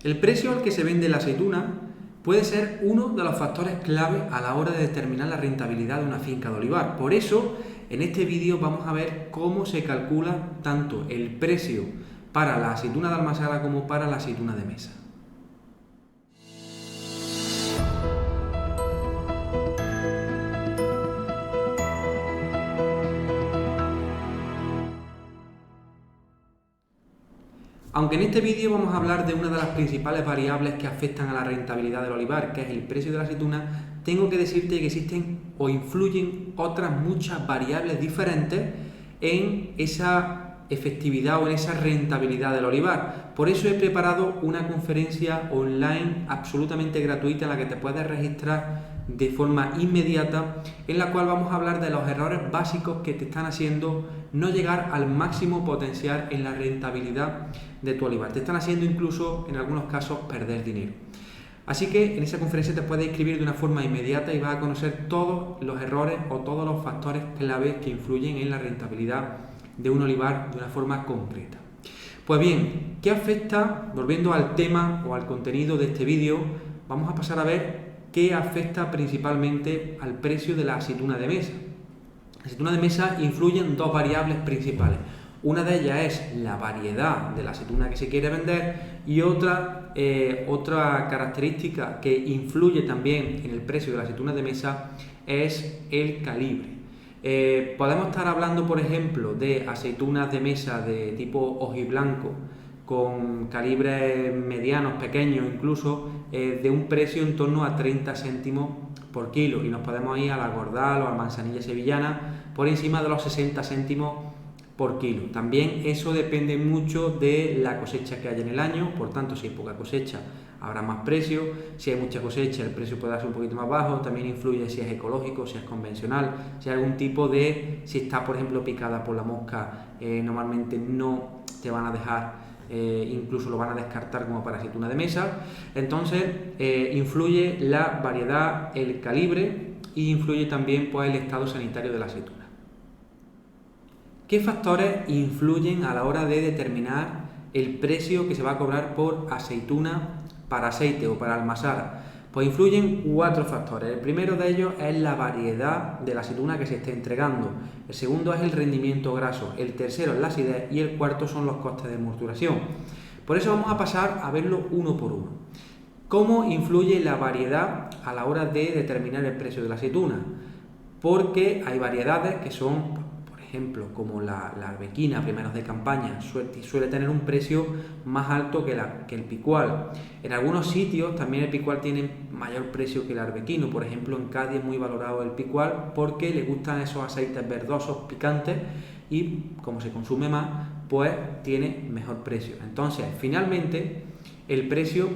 El precio al que se vende la aceituna puede ser uno de los factores clave a la hora de determinar la rentabilidad de una finca de olivar. Por eso, en este vídeo vamos a ver cómo se calcula tanto el precio para la aceituna de almazara como para la aceituna de mesa. Aunque en este vídeo vamos a hablar de una de las principales variables que afectan a la rentabilidad del olivar, que es el precio de la aceituna, tengo que decirte que existen o influyen otras muchas variables diferentes en esa efectividad o en esa rentabilidad del olivar. Por eso he preparado una conferencia online absolutamente gratuita en la que te puedes registrar de forma inmediata, en la cual vamos a hablar de los errores básicos que te están haciendo no llegar al máximo potencial en la rentabilidad de tu olivar. Te están haciendo incluso en algunos casos perder dinero. Así que en esa conferencia te puedes inscribir de una forma inmediata y vas a conocer todos los errores o todos los factores claves que influyen en la rentabilidad de un olivar de una forma concreta. Pues bien, ¿qué afecta? Volviendo al tema o al contenido de este vídeo, vamos a pasar a ver qué afecta principalmente al precio de la aceituna de mesa. La aceituna de mesa influyen dos variables principales. Una de ellas es la variedad de la aceituna que se quiere vender y otra característica que influye también en el precio de la aceituna de mesa es el calibre. Podemos estar hablando, por ejemplo, de aceitunas de mesa de tipo hojiblanco con calibres medianos, pequeños incluso, de un precio en torno a 30 céntimos por kilo, y nos podemos ir a la Gordal o a la manzanilla sevillana por encima de los 60 céntimos por kilo. También eso depende mucho de la cosecha que haya en el año, por tanto, si hay poca cosecha habrá más precio, si hay mucha cosecha el precio puede ser un poquito más bajo. También influye si es ecológico, si es convencional, si hay algún tipo de, si está por ejemplo picada por la mosca, normalmente no te van a dejar, incluso lo van a descartar como para aceituna de mesa. Entonces influye la variedad, el calibre, y influye también pues el estado sanitario de la aceituna. ¿Qué factores influyen a la hora de determinar el precio que se va a cobrar por aceituna para aceite o para almazara? Pues influyen 4 factores. El primero de ellos es la variedad de la aceituna que se esté entregando. El segundo es el rendimiento graso. El tercero es la acidez y el cuarto son los costes de morturación. Por eso vamos a pasar a verlo uno por uno. ¿Cómo influye la variedad a la hora de determinar el precio de la aceituna? Porque hay variedades que son, por ejemplo, como la arbequina, primeros de campaña, suele tener un precio más alto que el picual. En algunos sitios también el picual tiene mayor precio que el arbequino. Por ejemplo, en Cádiz es muy valorado el picual porque le gustan esos aceites verdosos, picantes, y como se consume más, pues tiene mejor precio. Entonces, finalmente, el precio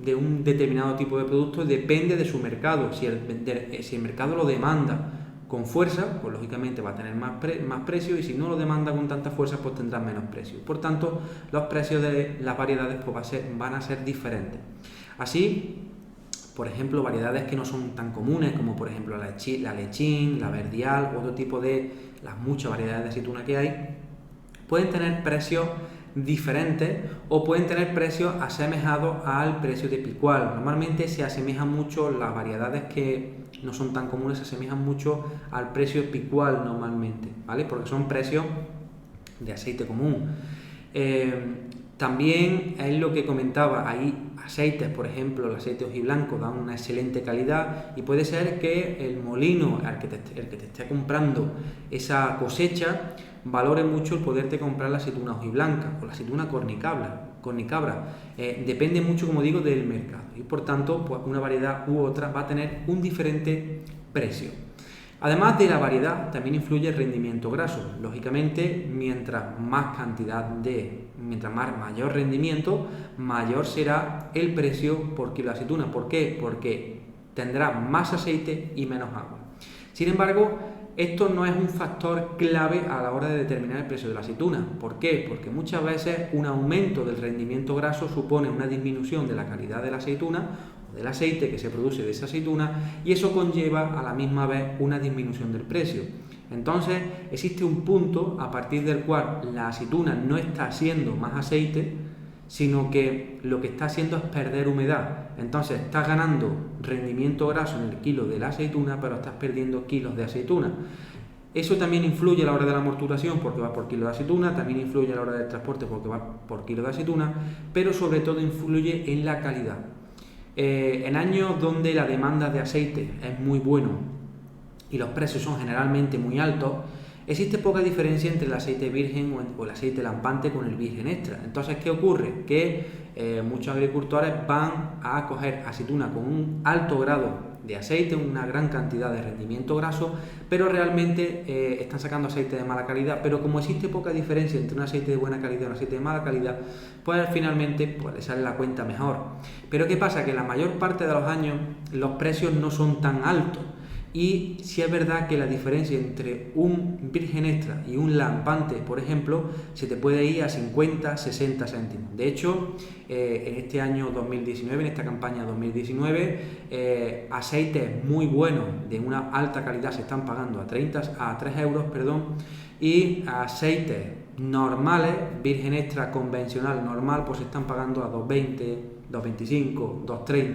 de un determinado tipo de producto depende de su mercado. Si el mercado lo demanda con fuerza, pues lógicamente va a tener más precio, y si no lo demanda con tanta fuerza, pues tendrá menos precio. Por tanto, los precios de las variedades pues van a ser diferentes. Así, por ejemplo, variedades que no son tan comunes, como por ejemplo la lechín, la verdial, otro tipo de las muchas variedades de aceituna que hay, pueden tener precios diferentes o pueden tener precios asemejados al precio de picual. Normalmente se asemejan mucho, las variedades que no son tan comunes se asemejan mucho al precio picual normalmente, ¿vale? Porque son precios de aceite común. También es lo que comentaba, hay aceites, por ejemplo, el aceite hojiblanco dan una excelente calidad, y puede ser que el molino el que te esté comprando esa cosecha valore mucho el poderte comprar la aceituna hojiblanca o la aceituna cornicabra. Depende mucho, como digo, del mercado, y por tanto pues una variedad u otra va a tener un diferente precio. Además de la variedad, también influye el rendimiento graso. Lógicamente, mientras mayor rendimiento, mayor será el precio por kilo de aceituna. ¿Por qué? Porque tendrá más aceite y menos agua. Sin embargo, esto no es un factor clave a la hora de determinar el precio de la aceituna. ¿Por qué? Porque muchas veces un aumento del rendimiento graso supone una disminución de la calidad de la aceituna o del aceite que se produce de esa aceituna, y eso conlleva a la misma vez una disminución del precio. Entonces, existe un punto a partir del cual la aceituna no está haciendo más aceite, sino que lo que está haciendo es perder humedad. Entonces estás ganando rendimiento graso en el kilo de la aceituna, pero estás perdiendo kilos de aceituna. Eso también influye a la hora de la morturación porque va por kilo de aceituna, también influye a la hora del transporte porque va por kilo de aceituna, pero sobre todo influye en la calidad. En años donde la demanda de aceite es muy bueno y los precios son generalmente muy altos, existe poca diferencia entre el aceite virgen o el aceite lampante con el virgen extra. Entonces, ¿qué ocurre? Que muchos agricultores van a coger aceituna con un alto grado de aceite, una gran cantidad de rendimiento graso, pero realmente están sacando aceite de mala calidad. Pero como existe poca diferencia entre un aceite de buena calidad y un aceite de mala calidad, pues finalmente pues, le sale la cuenta mejor. Pero ¿qué pasa? Que la mayor parte de los años los precios no son tan altos. Y si es verdad que la diferencia entre un virgen extra y un lampante, por ejemplo, se te puede ir a 50, 60 céntimos. De hecho, en este año 2019, en esta campaña 2019, aceites muy buenos de una alta calidad se están pagando a 3 euros, y aceites normales, virgen extra convencional normal, pues se están pagando a 2,20, 2,25, 2,30.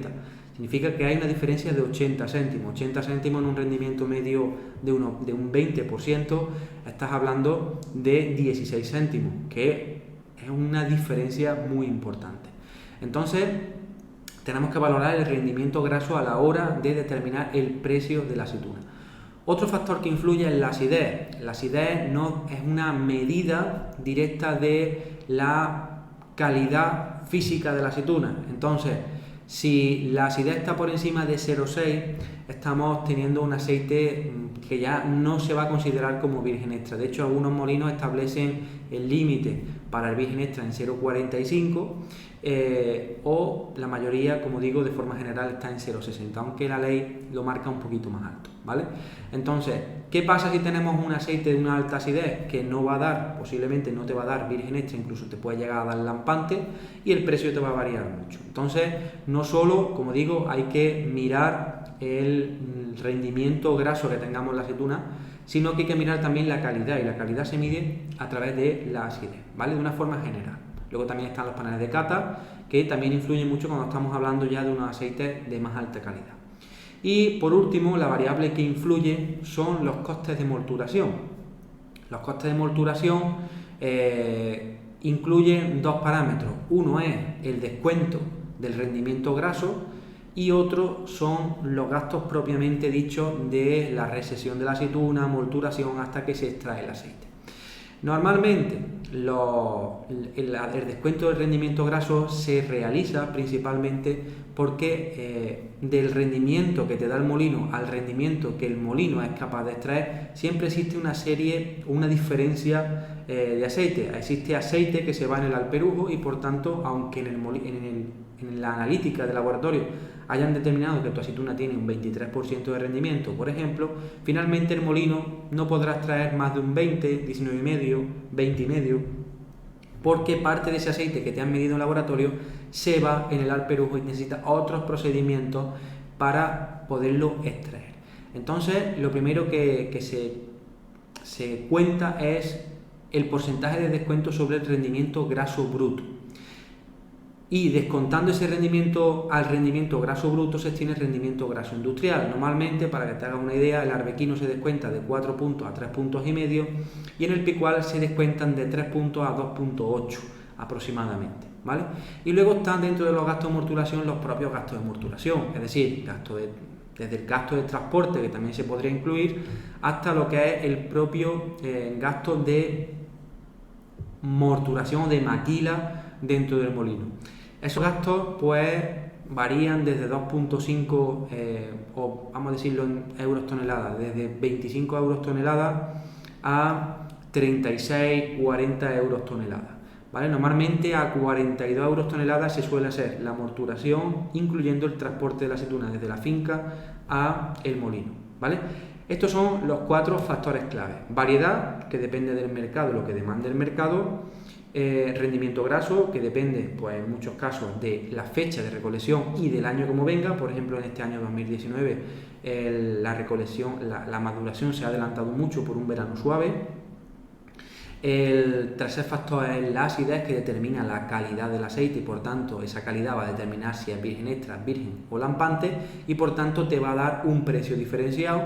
Significa que hay una diferencia de 80 céntimos. 80 céntimos en un rendimiento medio de un 20%, estás hablando de 16 céntimos, que es una diferencia muy importante. Entonces, tenemos que valorar el rendimiento graso a la hora de determinar el precio de la aceituna. Otro factor que influye es la acidez. La acidez no es una medida directa de la calidad física de la aceituna. Entonces, si la acidez está por encima de 0,6, estamos teniendo un aceite que ya no se va a considerar como virgen extra. De hecho, algunos molinos establecen el límite para el virgen extra en 0,45 o la mayoría, como digo, de forma general está en 0,60, aunque la ley lo marca un poquito más alto, ¿vale? Entonces, ¿qué pasa si tenemos un aceite de una alta acidez que no va a dar, posiblemente no te va a dar virgen extra, incluso te puede llegar a dar lampante y el precio te va a variar mucho? Entonces, no solo, como digo, hay que mirar el rendimiento graso que tengamos en la aceituna, sino que hay que mirar también la calidad, y la calidad se mide a través de la acidez, ¿vale? De una forma general. Luego también están los paneles de cata, que también influyen mucho cuando estamos hablando ya de unos aceites de más alta calidad. Y por último, la variable que influye son los costes de morturación. Los costes de morturación incluyen dos parámetros. Uno es el descuento del rendimiento graso y otro son los gastos propiamente dichos de la recesión de la aceituna, morturación hasta que se extrae el aceite. Normalmente el descuento del rendimiento graso se realiza principalmente porque del rendimiento que te da el molino al rendimiento que el molino es capaz de extraer, siempre existe una diferencia de aceite. Existe aceite que se va en el alperujo y por tanto, aunque en la analítica del laboratorio hayan determinado que tu aceituna tiene un 23% de rendimiento, por ejemplo, finalmente el molino no podrá extraer más de un 20, 19,5, 20,5, porque parte de ese aceite que te han medido en laboratorio se va en el alperujo y necesita otros procedimientos para poderlo extraer. Entonces, lo primero que se cuenta es el porcentaje de descuento sobre el rendimiento graso bruto. Y descontando ese rendimiento al rendimiento graso bruto se tiene el rendimiento graso industrial. Normalmente, para que te hagas una idea, el arbequino se descuenta de 4 puntos a 3 puntos y medio y en el picual se descuentan de 3 puntos a 2,8 aproximadamente, ¿vale? Y luego están dentro de los gastos de morturación los propios gastos de morturación, es decir, desde el gasto de transporte, que también se podría incluir, hasta lo que es el propio gasto de morturación o de maquila dentro del molino. Esos gastos pues varían desde 2,5 o vamos a decirlo en euros tonelada, desde 25 euros tonelada a 36, 40 euros tonelada, ¿vale? Normalmente a 42 euros tonelada se suele hacer la morturación, incluyendo el transporte de la aceituna desde la finca a el molino, ¿vale? Estos son los 4 factores clave: variedad, que depende del mercado, lo que demande el mercado; rendimiento graso, que depende, pues en muchos casos, de la fecha de recolección y del año como venga. Por ejemplo, en este año 2019 la maduración se ha adelantado mucho por un verano suave. El tercer factor es la acidez, que determina la calidad del aceite y por tanto esa calidad va a determinar si es virgen extra, virgen o lampante y por tanto te va a dar un precio diferenciado.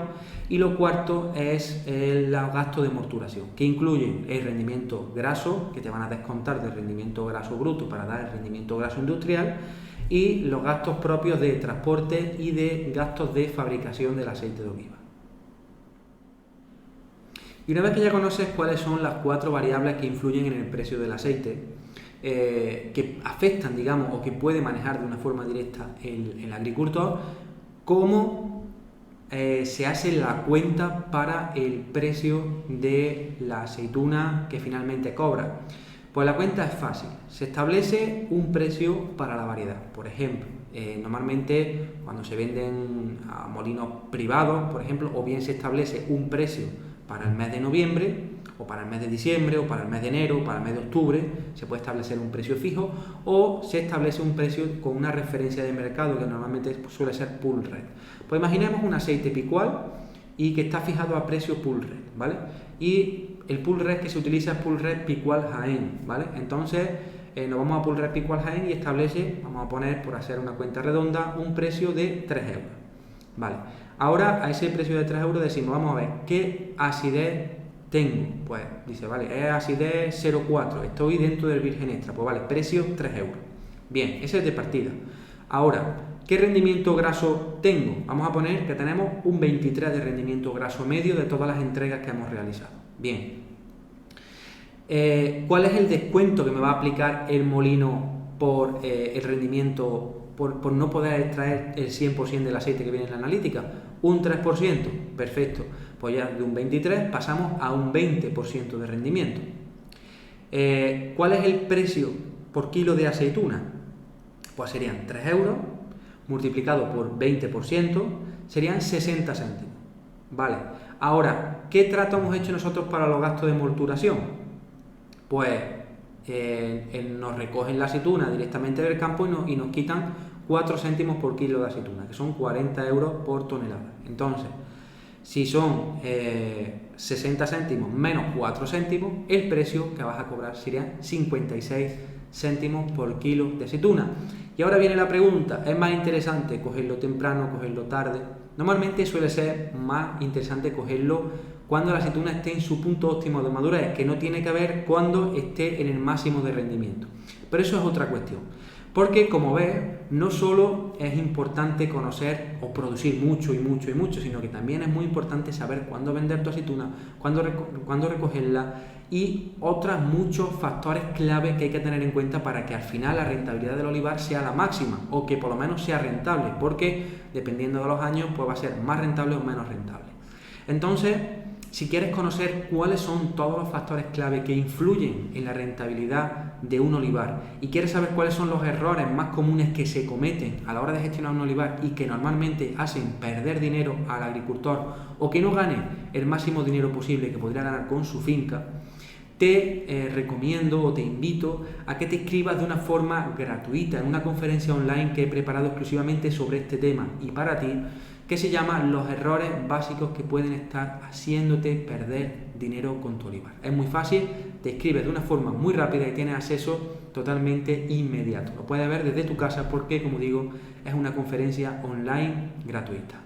Y lo cuarto es el gasto de morturación, que incluyen el rendimiento graso, que te van a descontar del rendimiento graso bruto para dar el rendimiento graso industrial, y los gastos propios de transporte y de gastos de fabricación del aceite de oliva. Y una vez que ya conoces cuáles son las 4 variables que influyen en el precio del aceite, que afectan, digamos, o que puede manejar de una forma directa el agricultor, ¿cómo se hace la cuenta para el precio de la aceituna que finalmente cobra? Pues la cuenta es fácil. Se establece un precio para la variedad. Por ejemplo, normalmente cuando se venden a molinos privados, por ejemplo, o bien se establece un precio para el mes de noviembre, o para el mes de diciembre, o para el mes de enero, o para el mes de octubre, se puede establecer un precio fijo, o se establece un precio con una referencia de mercado que normalmente suele ser Pool Red. Pues imaginemos un aceite picual y que está fijado a precio Pool Red, ¿vale? Y el Pool Red que se utiliza es Pool Red Picual Jaén, ¿vale? Entonces nos vamos a Pool Red Picual Jaén y establece, vamos a poner, por hacer una cuenta redonda, un precio de 3 euros, ¿vale? Ahora a ese precio de 3 euros decimos, vamos a ver, ¿qué acidez tengo? Pues dice, vale, es acidez 0,4, estoy dentro del virgen extra, pues vale, precio 3 euros. Bien, ese es de partida. Ahora, ¿qué rendimiento graso tengo? Vamos a poner que tenemos un 23 de rendimiento graso medio de todas las entregas que hemos realizado. Bien. ¿Cuál es el descuento que me va a aplicar el molino por el rendimiento, por no poder extraer el 100% del aceite que viene en la analítica? Un 3%, perfecto. Pues ya de un 23 pasamos a un 20% de rendimiento. ¿Cuál es el precio por kilo de aceituna? Pues serían 3 euros multiplicado por 20%, serían 60 céntimos. Vale, ahora, ¿qué trato hemos hecho nosotros para los gastos de morturación? Pues nos recogen la aceituna directamente del campo y nos quitan 4 céntimos por kilo de aceituna, que son 40 euros por tonelada. Entonces, si son 60 céntimos menos 4 céntimos, el precio que vas a cobrar sería 56 céntimos por kilo de aceituna. Y ahora viene la pregunta, ¿es más interesante cogerlo temprano, cogerlo tarde? Normalmente suele ser más interesante cogerlo cuando la aceituna esté en su punto óptimo de madurez, que no tiene que ver cuando esté en el máximo de rendimiento. Pero eso es otra cuestión. Porque, como ves, no solo es importante conocer o producir mucho y mucho y mucho, sino que también es muy importante saber cuándo vender tu aceituna, cuándo recogerla y otros muchos factores clave que hay que tener en cuenta para que al final la rentabilidad del olivar sea la máxima o que por lo menos sea rentable, porque dependiendo de los años pues va a ser más rentable o menos rentable. Entonces, si quieres conocer cuáles son todos los factores clave que influyen en la rentabilidad de un olivar y quieres saber cuáles son los errores más comunes que se cometen a la hora de gestionar un olivar y que normalmente hacen perder dinero al agricultor o que no gane el máximo dinero posible que podría ganar con su finca, te recomiendo o te invito a que te inscribas de una forma gratuita en una conferencia online que he preparado exclusivamente sobre este tema y para ti, que se llama Los errores básicos que pueden estar haciéndote perder dinero con tu olivar. Es muy fácil, te inscribes de una forma muy rápida y tienes acceso totalmente inmediato. Lo puedes ver desde tu casa porque, como digo, es una conferencia online gratuita.